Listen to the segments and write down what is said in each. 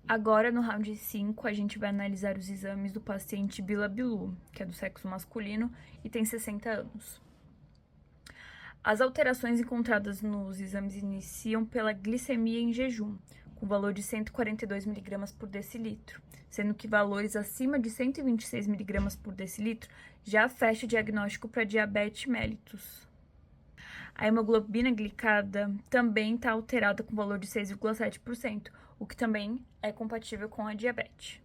Agora, no round 5, a gente vai analisar os exames do paciente Bila Bilu, que é do sexo masculino e tem 60 anos. As alterações encontradas nos exames iniciam pela glicemia em jejum, com valor de 142 mg por decilitro, sendo que valores acima de 126 mg por decilitro já fecha o diagnóstico para diabetes mellitus. A hemoglobina glicada também está alterada com valor de 6,7%, o que também é compatível com a diabetes.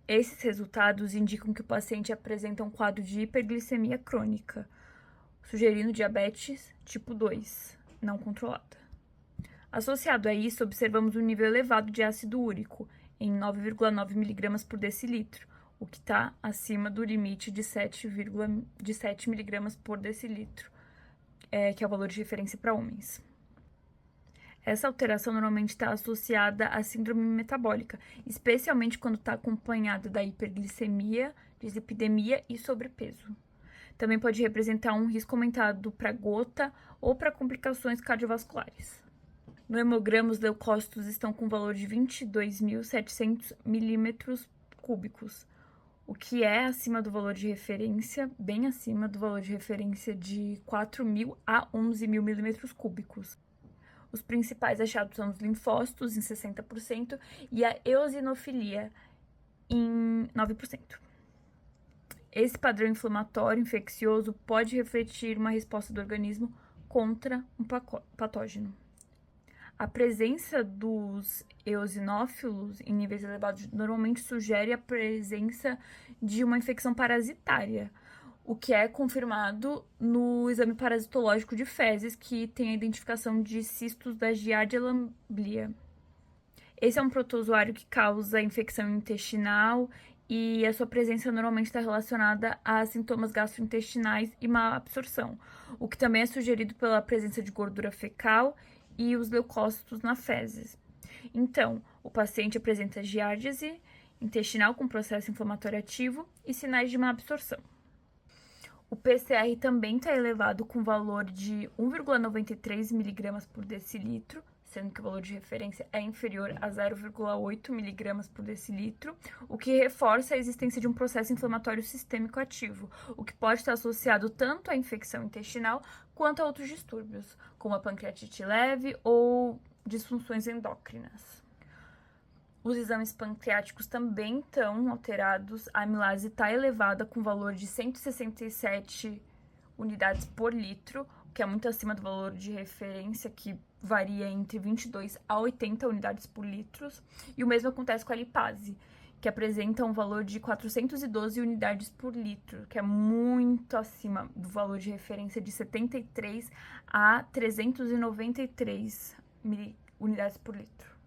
Esses resultados indicam que o paciente apresenta um quadro de hiperglicemia crônica, sugerindo diabetes tipo 2, não controlada. Associado a isso, observamos um nível elevado de ácido úrico, em 9,9 mg por decilitro, o que está acima do limite de 7 mg por decilitro, que é o valor de referência para homens. Essa alteração normalmente está associada à síndrome metabólica, especialmente quando está acompanhada da hiperglicemia, dislipidemia e sobrepeso. Também pode representar um risco aumentado para gota ou para complicações cardiovasculares. No hemograma, os leucócitos estão com valor de 22.700 milímetros cúbicos, o que é acima do valor de referência, bem acima do valor de referência de 4.000 a 11.000 milímetros cúbicos. Os principais achados são os linfócitos, em 60%, e a eosinofilia, em 9%. Esse padrão inflamatório infeccioso pode refletir uma resposta do organismo contra um patógeno. A presença dos eosinófilos em níveis elevados normalmente sugere a presença de uma infecção parasitária, o que é confirmado no exame parasitológico de fezes, que tem a identificação de cistos da Giardia lamblia. Esse é um protozoário que causa infecção intestinal e a sua presença normalmente está relacionada a sintomas gastrointestinais e má absorção, o que também é sugerido pela presença de gordura fecal e os leucócitos na fezes. Então, o paciente apresenta giardíase intestinal com processo inflamatório ativo e sinais de má absorção. O PCR também está elevado com valor de 1,93 mg por decilitro, sendo que o valor de referência é inferior a 0,8 mg por decilitro, o que reforça a existência de um processo inflamatório sistêmico ativo, o que pode estar associado tanto à infecção intestinal quanto a outros distúrbios, como a pancreatite leve ou disfunções endócrinas. Os exames pancreáticos também estão alterados, a amilase está elevada com valor de 167 unidades por litro, que é muito acima do valor de referência, que varia entre 22 a 80 unidades por litro. E o mesmo acontece com a lipase, que apresenta um valor de 412 unidades por litro, que é muito acima do valor de referência de 73 a 393 unidades por litro.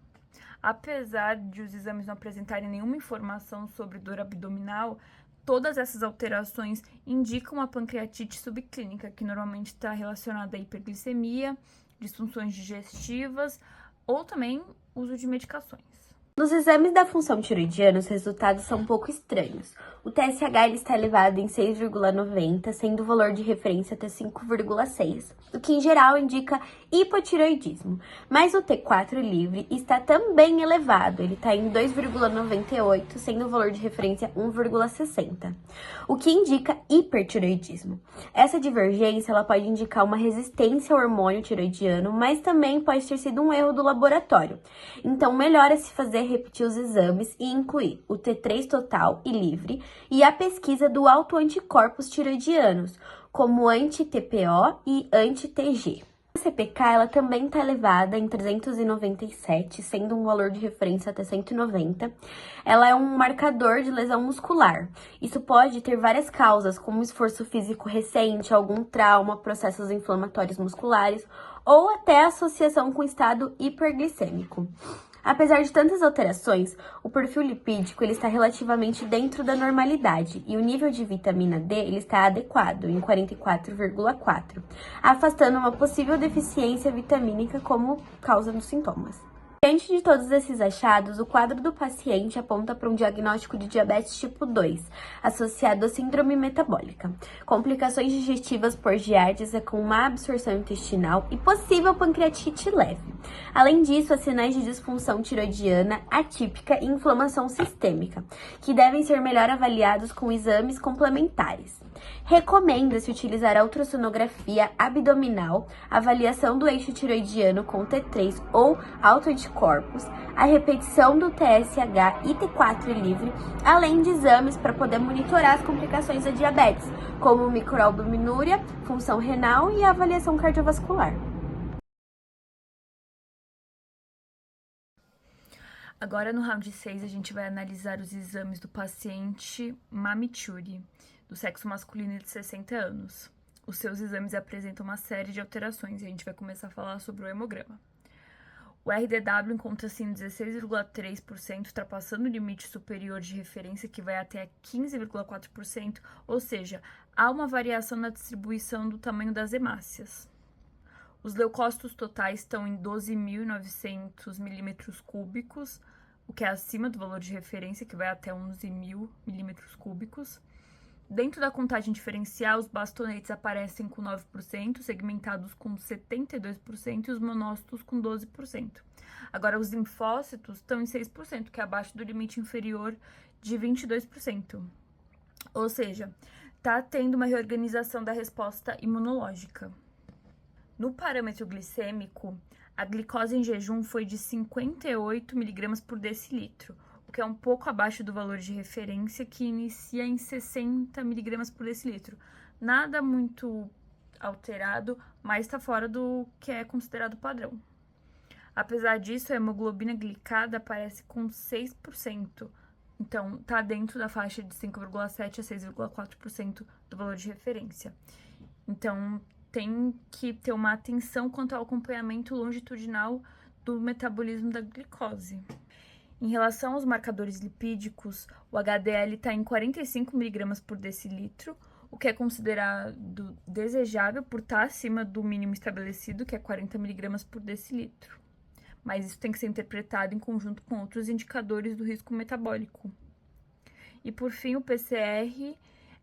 Apesar de os exames não apresentarem nenhuma informação sobre dor abdominal, todas essas alterações indicam a pancreatite subclínica, que normalmente está relacionada à hiperglicemia, disfunções digestivas ou também uso de medicações. Nos exames da função tiroidiana, os resultados são um pouco estranhos. O TSH ele está elevado em 6,90, sendo o valor de referência até 5,6, o que em geral indica hipotiroidismo. Mas o T4 livre está também elevado, ele está em 2,98, sendo o valor de referência 1,60, o que indica hipertiroidismo. Essa divergência ela pode indicar uma resistência ao hormônio tiroidiano, mas também pode ter sido um erro do laboratório. Então, melhor é se fazer repetir os exames e incluir o T3 total e livre e a pesquisa do autoanticorpos tiroidianos, como anti-TPO e anti-TG. A CPK ela também está elevada em 397, sendo um valor de referência até 190. Ela é um marcador de lesão muscular. Isso pode ter várias causas, como esforço físico recente, algum trauma, processos inflamatórios musculares ou até associação com estado hiperglicêmico. Apesar de tantas alterações, o perfil lipídico ele está relativamente dentro da normalidade e o nível de vitamina D ele está adequado, em 44,4, afastando uma possível deficiência vitamínica como causa dos sintomas. Diante de todos esses achados, o quadro do paciente aponta para um diagnóstico de diabetes tipo 2, associado à síndrome metabólica, complicações digestivas por giardíase com má absorção intestinal e possível pancreatite leve. Além disso, há sinais de disfunção tiroidiana atípica e inflamação sistêmica, que devem ser melhor avaliados com exames complementares. Recomenda-se utilizar a ultrassonografia abdominal, avaliação do eixo tiroidiano com T3 ou autoanticorpos, a repetição do TSH e T4 livre, além de exames para poder monitorar as complicações da diabetes, como microalbuminúria, função renal e a avaliação cardiovascular. Agora, no round 6, a gente vai analisar os exames do paciente Mamichuri, do sexo masculino de 60 anos. Os seus exames apresentam uma série de alterações e a gente vai começar a falar sobre o hemograma. O RDW encontra-se em 16,3%, ultrapassando o limite superior de referência, que vai até 15,4%, ou seja, há uma variação na distribuição do tamanho das hemácias. Os leucócitos totais estão em 12.900 milímetros cúbicos, o que é acima do valor de referência, que vai até 11.000 milímetros cúbicos. Dentro da contagem diferencial, os bastonetes aparecem com 9%, segmentados com 72% e os monócitos com 12%. Agora, os linfócitos estão em 6%, que é abaixo do limite inferior de 22%. Ou seja, está tendo uma reorganização da resposta imunológica. No parâmetro glicêmico, a glicose em jejum foi de 58 mg por decilitro, o que é um pouco abaixo do valor de referência, que inicia em 60 mg por decilitro. Nada muito alterado, mas está fora do que é considerado padrão. Apesar disso, a hemoglobina glicada aparece com 6%, então está dentro da faixa de 5,7% a 6,4% do valor de referência. Então, tem que ter uma atenção quanto ao acompanhamento longitudinal do metabolismo da glicose. Em relação aos marcadores lipídicos, o HDL está em 45 mg por decilitro, o que é considerado desejável por estar acima do mínimo estabelecido, que é 40 mg por decilitro. Mas isso tem que ser interpretado em conjunto com outros indicadores do risco metabólico. E por fim, o PCR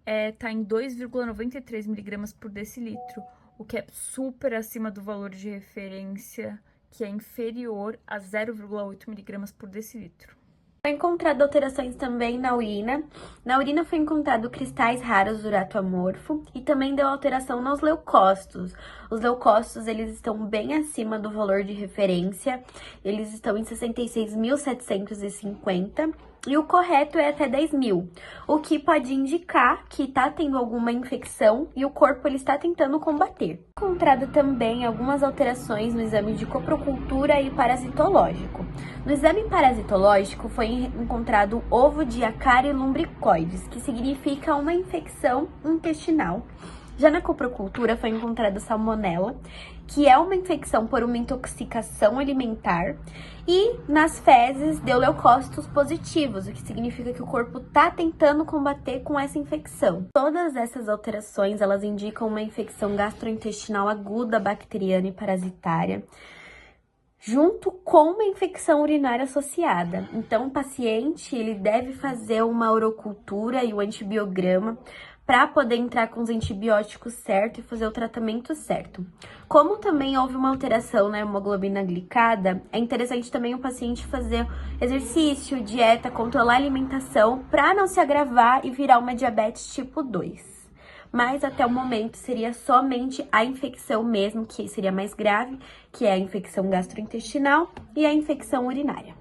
está em 2,93 mg por decilitro, o que é super acima do valor de referência, que é inferior a 0,8 mg por decilitro. Foi encontrado alterações também na urina. Na urina foi encontrado cristais raros do urato amorfo e também deu alteração nos leucócitos. Os leucócitos, eles estão bem acima do valor de referência. Eles estão em 66.750 e o correto é até 10.000, o que pode indicar que está tendo alguma infecção e o corpo ele está tentando combater. Encontrado também algumas alterações no exame de coprocultura e parasitológico. No exame parasitológico foi encontrado ovo de Acária lumbricoides, que significa uma infecção intestinal. Já na coprocultura foi encontrada salmonela, que é uma infecção por uma intoxicação alimentar, e nas fezes deu leucócitos positivos, o que significa que o corpo está tentando combater com essa infecção. Todas essas alterações, elas indicam uma infecção gastrointestinal aguda, bacteriana e parasitária, junto com uma infecção urinária associada. Então, o paciente ele deve fazer uma urocultura e o antibiograma para poder entrar com os antibióticos certo e fazer o tratamento certo. Como também houve uma alteração na hemoglobina glicada, é interessante também o paciente fazer exercício, dieta, controlar a alimentação para não se agravar e virar uma diabetes tipo 2. Mas até o momento seria somente a infecção mesmo, que seria mais grave, que é a infecção gastrointestinal e a infecção urinária.